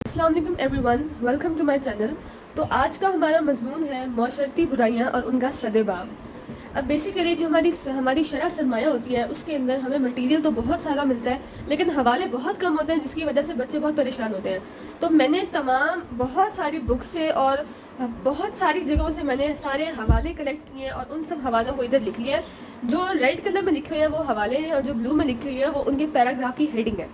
अस्सलाम वालेकुम everyone, welcome to my channel. तो आज का हमारा मजमून है मौशरती बुराइयां और उनका सदेबाब। अब बेसिकली जो हमारी शरह सरमाया होती है उसके अंदर हमें मटेरियल तो बहुत सारा मिलता है लेकिन हवाले बहुत कम होते हैं, जिसकी वजह से बच्चे बहुत परेशान होते हैं। तो मैंने बहुत सारी बुक से और बहुत सारी जगहों से मैंने सारे हवाले कलेक्ट किए और उन सब हवालों को इधर लिख लिया है। जो रेड कलर में लिखे हुए हैं वो हवाले हैं और जो ब्लू में लिखी हुई है वो उनके पैराग्राफ की हेडिंग है।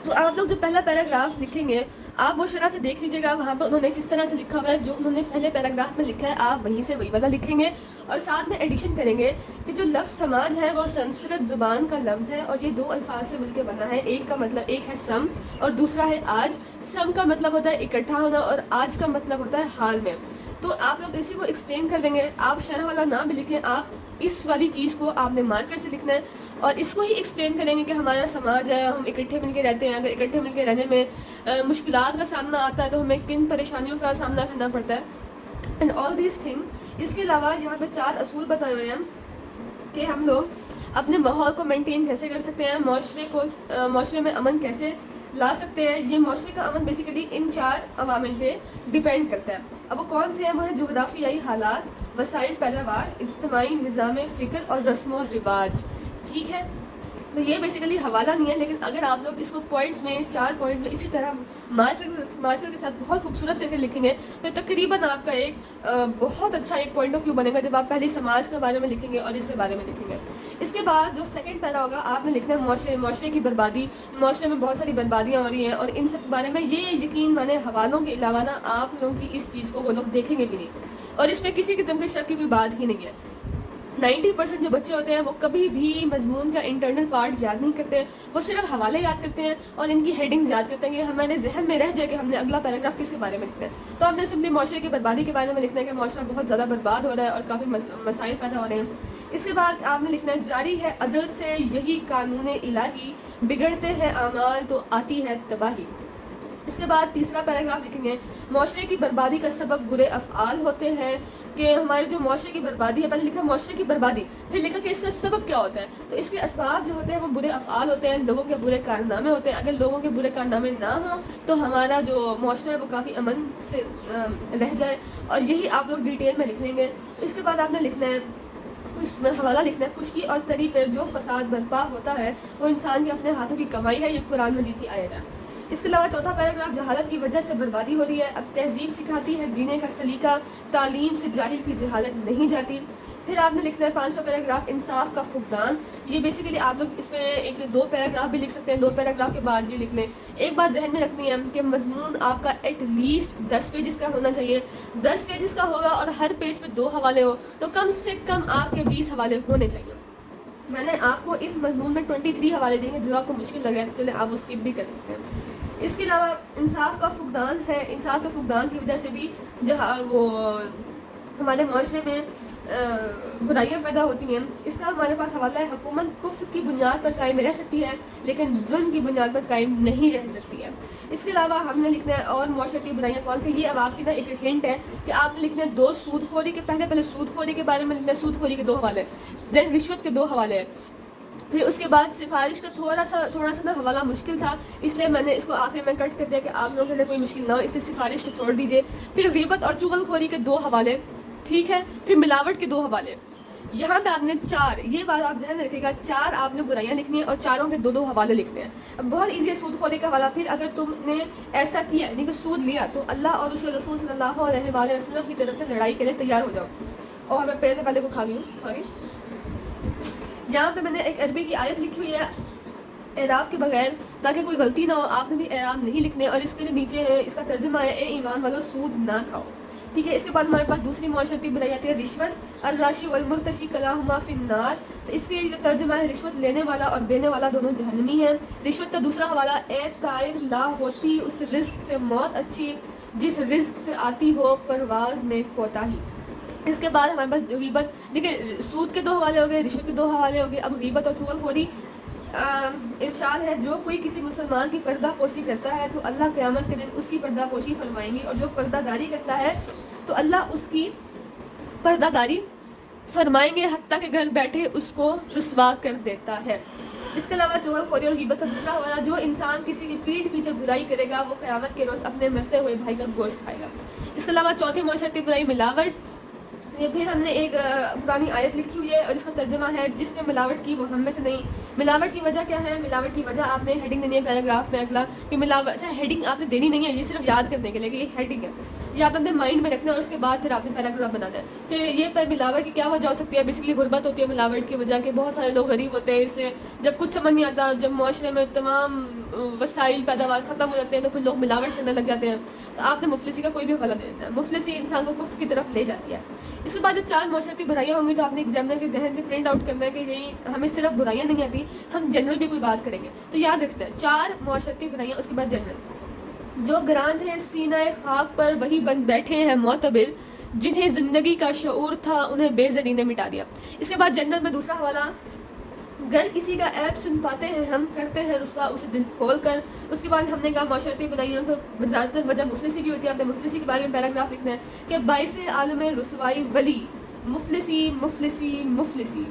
तो आप लोग जो पहला पैराग्राफ लिखेंगे आप वो शरह से देख लीजिएगा, वहाँ पर उन्होंने किस तरह से लिखा हुआ है। जो उन्होंने पहले पैराग्राफ में लिखा है आप वहीं से वही वाला लिखेंगे और साथ में एडिशन करेंगे कि जो लफ्ज़ समाज है वो संस्कृत ज़ुबान का लफ्ज़ है और ये दो अल्फाज से मिलकर बना है। एक का मतलब एक है सम और दूसरा है आज। सम का मतलब होता है इकट्ठा होना और आज का मतलब होता है हाल में। तो आप लोग इसी को एक्सप्लेन कर देंगे। आप शरह वाला ना भी लिखें, आप इस वाली चीज़ को आपने मार्कर से लिखना है और इसको ही एक्सप्लेन करेंगे कि हमारा समाज है, हम इकट्ठे मिलकर रहते हैं। अगर इकट्ठे मिलकर रहने में मुश्किलात का सामना आता है तो हमें किन परेशानियों का सामना करना पड़ता है एंड ऑल दिस थिंग। इसके अलावा यहाँ पे 4 असूल बताए हुए हैं कि हम लोग अपने माहौल को मेंटेन कैसे कर सकते हैं, माशरे में अमन कैसे ला सकते हैं। ये माशरे का अमन बेसिकली इन 4 अवामिल पे डिपेंड करता है। अब वो कौन से हैं? वो है जोग्राफियाई हालात, वसाइल पैदावार, इज्तिमाई निज़ाम फ़िक्र और रस्म और रिवाज। ठीक है, तो ये बेसिकली हवाला नहीं है, लेकिन अगर आप लोग इसको पॉइंट्स में 4 पॉइंट में इसी तरह मार्कर के साथ बहुत खूबसूरत करके लिखेंगे तो तकरीबन आपका एक बहुत अच्छा एक पॉइंट ऑफ व्यू बनेगा जब आप पहले समाज के बारे में लिखेंगे और इसके बारे में लिखेंगे। इसके बाद जो सेकंड पैरा होगा आपने लिखना है माशरे की बर्बादी। माशरे में बहुत सारी बर्बादियाँ हो रही हैं और इन सब के बारे में ये यकीन माने हवालों के अलावा ना आप लोगों की इस चीज़ को वो लोग देखेंगे भी नहीं और इसमें किसी किस्म के शक की कोई बात ही नहीं है। 90% जो बच्चे होते हैं वो कभी भी मजमून का इंटरनल पार्ट याद नहीं करते, वो सिर्फ हवाले याद करते हैं और इनकी हेडिंग्स याद करते हैं कि हमारे जहन में रह जाए कि हमने अगला पैराग्राफ किसके बारे में लिखना है। तो आपने सिंपली माशरे की बर्बादी के बारे में लिखना है कि माशरा बहुत ज़्यादा बर्बाद हो रहा है और काफ़ी मसाइल पैदा हो रहे हैं। इसके बाद आपने लिखना है जारी है अज़ल से यही कानून इलाही, बिगड़ते हैं आमाल तो आती है तबाही। इसके बाद तीसरा पैराग्राफ लिखेंगे माशरे की बर्बादी का सबब बुरे अफ़आल होते हैं कि हमारे जो माशरे की बर्बादी है, पहले लिखा माशरे की बर्बादी, फिर लिखा कि इसका सबब क्या होता है। तो इसके असबाब जो होते हैं वो बुरे अफ़आल होते हैं, लोगों के बुरे कारनामे होते हैं। अगर लोगों के बुरे कारनामे ना हो तो हमारा जो माशरा है वो काफ़ी अमन से रह जाए और यही आप लोग डिटेल में लिख लेंगे। इसके बाद आपने लिखना है हवाला लिखना है खुशकी और तरी पर जो फसाद बर्पा होता है वो इंसान के अपने हाथों की कमाई है। ये कुरान मजीद की आयत है। इसके अलावा चौथा पैराग्राफ जहालत की वजह से बर्बादी हो रही है। अब तहजीब सिखाती है जीने का सलीका, तालीम से जाहिल की जहालत नहीं जाती। फिर आपने लिखना है 5वां पैराग्राफ इंसाफ का फुकदान। ये बेसिकली आप लोग इसमें एक 2 पैराग्राफ भी लिख सकते हैं। 2 पैराग्राफ के बाद ये लिख लें। एक बात जहन में रखनी है कि मजमून आपका एटलीस्ट 10 पेजेस का होना चाहिए। 10 पेजेस का होगा और हर पेज पे 2 हवाले हो तो कम से कम आपके 20 हवाले होने चाहिए। मैंने आपको इस मजमून में 23 हवाले देंगे, जो आपको मुश्किल लगे तो चले आप वो स्किप भी कर सकते हैं। इसके अलावा इंसाफ का फुकदान है। इंसाफ के फुकदान की वजह से भी जहाँ वो हमारे माशरे में बुराइयाँ पैदा होती हैं। इसका हमारे पास हवाला है हुकूमत कुफ्र की बुनियाद पर कायम रह सकती है लेकिन जुल्म की बुनियाद पर कायम नहीं रह सकती है। इसके अलावा हमने लिखना है और माशरती बुराइयाँ कौन सी। ये अब आपकी ना एक हिंट है कि आपने लिखना है 2 सूदखोरी के पहले सूदखोरी के बारे में लिखना है। सूदखोरी के 2 हवाले, देन रिश्वत के 2 हवाले। फिर उसके बाद सिफारिश का थोड़ा सा ना हवाला मुश्किल था, इसलिए मैंने इसको आखिर में कट कर दिया कि आप लोगों के लिए कोई मुश्किल ना हो, इसलिए सिफारिश को छोड़ दीजिए। फिर ग़ीबत और चुगलखोरी के 2 हवाले, ठीक है। फिर मिलावट के 2 हवाले। यहाँ पे आपने 4, ये बात आप ध्यान रखिएगा, 4 आपने बुराइयाँ लिखनी है और चारों के 2-2 हवाले लिखने हैं। अब बहुत ईजी है सूदखोरी का हवाला। फिर अगर तुमने ऐसा किया यानी कि सूद लिया तो अल्लाह और उसके रसूल सल्लल्लाहु अलैहि वसल्लम की तरफ से लड़ाई के लिए तैयार हो जाओ। और मैं पहले वाले को खा गई हूँ, सॉरी। यहाँ पे मैंने एक अरबी की आयत लिखी हुई है एराब के बगैर, ताकि कोई गलती ना हो। आपने भी एराब नहीं लिखने और इसके लिए नीचे है इसका तर्जुमा है ए ईमान वालों सूद ना खाओ, ठीक है। इसके बाद हमारे पास दूसरी माशरती बुराई आती है रिश्वत, अर्राशी वल मुर्तशी कलाहुमा फिन्नार। तो इसके जो तर्जुमा है रिश्वत लेने वाला और देने वाला दोनों जहन्नमी है। रिश्वत का दूसरा हवाला ए ताइर ला होती उस रिस्क से मौत अच्छी जिस रिस्क से आती हो परवाज में कोताही। इसके बाद हमारे पास ग़ीबत, देखिए सूद के 2 हवाले हो गए, रिश्वत के 2 हवाले हो गए। अब ग़ीबत और चुगलखोरी इरशाद है जो कोई किसी मुसलमान की पर्दा पोशी करता है तो अल्लाह क़यामत के दिन उसकी पर्दा पोशी फरमाएंगी और जो पर्दादारी करता है तो अल्लाह उसकी पर्दादारी फरमाएंगे हत्ता के घर बैठे उसको रुसवा कर देता है। اس کے علاوہ چغل خوری اور غیبت کا دوسرا حوالہ، جو انسان کسی کی پیٹھ پیچھے برائی کرے گا وہ قیامت کے روز اپنے مرتے ہوئے بھائی کا گوشت کھائے گا۔ اس کے علاوہ چوتھی معاشرتی برائی ملاوٹ، یہ پھر ہم نے ایک پرانی آیت لکھی ہوئی ہے اور اس کا ترجمہ ہے جس نے ملاوٹ کی وہ ہم میں سے نہیں۔ ملاوٹ کی وجہ کیا ہے؟ ملاوٹ کی وجہ آپ نے ہیڈنگ دینی ہے پیراگراف میں اگلا کہ ملاوٹ، اچھا ہیڈنگ آپ نے دینی نہیں ہے، یہ صرف یاد کرنے کے لیے کہ یہ ہیڈنگ ہے، یہ آپ اپنے مائنڈ میں رکھنا ہے اور اس کے بعد پھر آپ نے پیراگراف بنانا ہے۔ پھر یہ پر ملاوٹ کی کیا وجہ ہو سکتی ہے؟ بیسکلی غربت ہوتی ہے ملاوٹ کی وجہ کہ بہت سارے لوگ غریب ہوتے ہیں، اس لیے جب کچھ سمجھ نہیں آتا، جب معاشرے میں تمام وسائل پیداوار ختم ہو جاتے ہیں تو پھر لوگ ملاوٹ کرنے لگ جاتے ہیں۔ تو آپ نے مفلسی کا کوئی بھی حوالہ دے دینا ہے، مفلسی انسان کو کفر کی طرف لے جاتی ہے۔ اس کے بعد جب 4 معاشرتی برائیاں ہوں گی تو آپ نے ایگزامنر کے ذہن سے پرنٹ آؤٹ کرنا ہے کہ یہی ہمیں صرف برائیاں نہیں آتی، ہم جنرل بھی کوئی بات کریں گے۔ تو یاد رکھنا ہے 4 معاشرتی برائیاں، اس کے بعد جنرل۔ جو گراند ہیں سینہ خاک پر وہی بن بیٹھے ہیں معتبر، جنہیں زندگی کا شعور تھا انہیں بے زری نے مٹا دیا۔ اس کے بعد جنرل میں دوسرا حوالہ، گر کسی کا عیب سن پاتے ہیں ہم کرتے ہیں رسوا اسے دل کھول کر۔ اس کے بعد ہم نے کہا معاشرتی برائیاں تو زیادہ تر وجہ مفلسی کی ہوتی ہے، آپ نے مفلسی کے بارے میں پیراگراف لکھنا ہے کہ باعث عالم رسوائی ولی مفلسی مفلسی مفلسی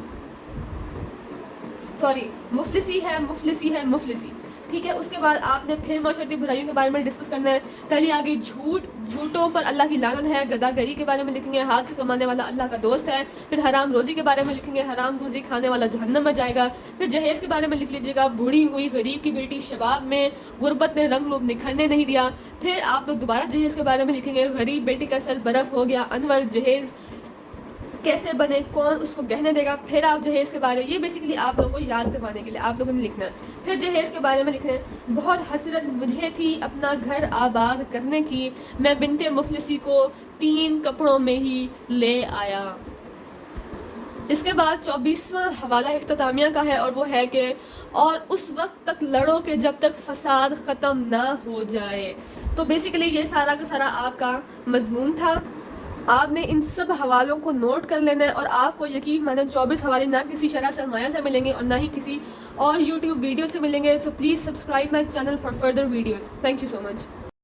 مفلسی ہے مفلسی ہے مفلسی، ٹھیک ہے۔ اس کے بعد آپ نے پھر معاشرتی برائیوں کے بارے میں ڈسکس کرنا ہے۔ پہلی آگے جھوٹ، جھوٹوں پر اللہ کی لعنت ہے، گداگری کے بارے میں لکھیں گے، ہاتھ سے کمانے والا اللہ کا دوست ہے۔ پھر حرام روزی کے بارے میں لکھیں گے، حرام روزی کھانے والا جہنم میں جائے گا۔ پھر جہیز کے بارے میں لکھ لیجیے گا، بوڑھی ہوئی غریب کی بیٹی شباب میں غربت نے رنگ روپ نکھرنے نہیں دیا۔ پھر آپ لوگ دوبارہ جہیز کے بارے میں لکھیں گے، غریب بیٹی کا سر برف ہو گیا، انور جہیز کیسے بنے، کون اس کو گہنے دے گا۔ پھر آپ جہیز کے بارے، یہ بیسیکلی آپ لوگوں کو یاد کروانے کے لیے آپ لوگوں نے لکھنا ہے۔ پھر جہیز کے بارے میں لکھنا ہے، بہت حسرت مجھے تھی اپنا گھر آباد کرنے کی، میں بنت مفلسی کو 3 کپڑوں میں ہی لے آیا۔ اس کے بعد 24واں حوالہ اختتامیہ کا ہے اور وہ ہے کہ اور اس وقت تک لڑو کہ جب تک فساد ختم نہ ہو جائے۔ تو بیسیکلی یہ سارا کا سارا آپ کا مضمون تھا۔ آپ نے ان سب حوالوں کو نوٹ کر لینا ہے اور آپ کو یقین مانیں 24 حوالے نہ کسی شرح سرمایہ سے ملیں گے اور نہ ہی کسی اور یوٹیوب ویڈیو سے ملیں گے۔ So please subscribe my channel for further videos. Thank you so much.